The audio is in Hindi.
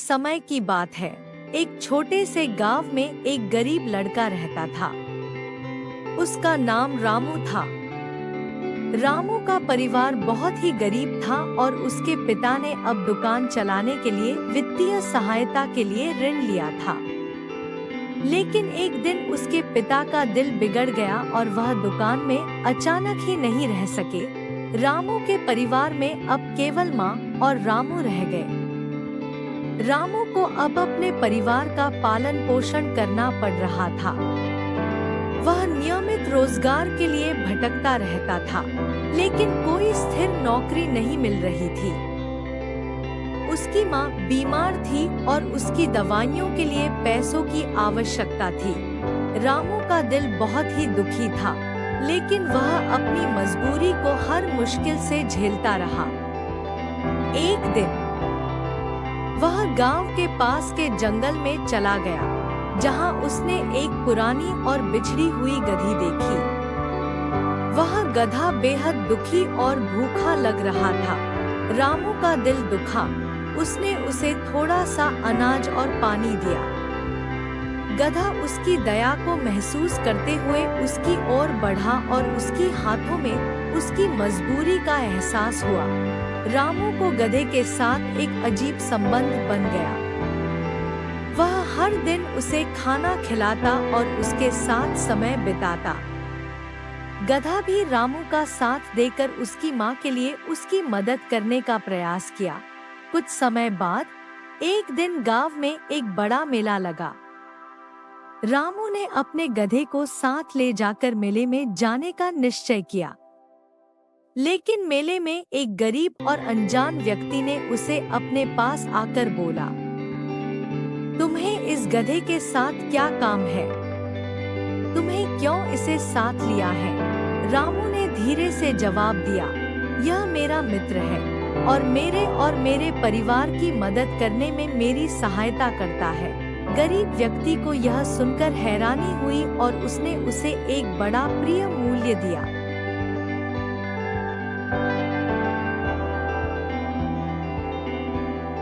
समय की बात है। एक छोटे से गांव में एक गरीब लड़का रहता था। उसका नाम रामू था। रामू का परिवार बहुत ही गरीब था और उसके पिता ने अब दुकान चलाने के लिए वित्तीय सहायता के लिए ऋण लिया था। लेकिन एक दिन उसके पिता का दिल बिगड़ गया और वह दुकान में अचानक ही नहीं रह सके। रामू के परिवार में अब केवल माँ और रामू रह गए। रामू को अब अपने परिवार का पालन पोषण करना पड़ रहा था। वह नियमित रोजगार के लिए भटकता रहता था, लेकिन कोई स्थिर नौकरी नहीं मिल रही थी। उसकी माँ बीमार थी और उसकी दवाइयों के लिए पैसों की आवश्यकता थी। रामू का दिल बहुत ही दुखी था, लेकिन वह अपनी मजबूरी को हर मुश्किल से झेलता रहा। एक दिन वह गांव के पास के जंगल में चला गया, जहां उसने एक पुरानी और बिछड़ी हुई गधी देखी। वह गधा बेहद दुखी और भूखा लग रहा था। रामू का दिल दुखा। उसने उसे थोड़ा सा अनाज और पानी दिया। गधा उसकी दया को महसूस करते हुए उसकी ओर बढ़ा और उसके हाथों में उसकी मजबूरी का एहसास हुआ। रामू को गधे के साथ एक अजीब संबंध बन गया। वह हर दिन उसे खाना खिलाता और उसके साथ समय बिताता। गधा भी रामू का साथ देकर उसकी माँ के लिए उसकी मदद करने का प्रयास किया। कुछ समय बाद एक दिन गांव में एक बड़ा मेला लगा। रामू ने अपने गधे को साथ ले जाकर मेले में जाने का निश्चय किया। लेकिन मेले में एक गरीब और अनजान व्यक्ति ने उसे अपने पास आकर बोला, तुम्हें इस गधे के साथ क्या काम है? तुम्हें क्यों इसे साथ लिया है? रामू ने धीरे से जवाब दिया, यह मेरा मित्र है और मेरे परिवार की मदद करने में मेरी सहायता करता है। गरीब व्यक्ति को यह सुनकर हैरानी हुई और उसने उसे एक बड़ा प्रिय मूल्य दिया।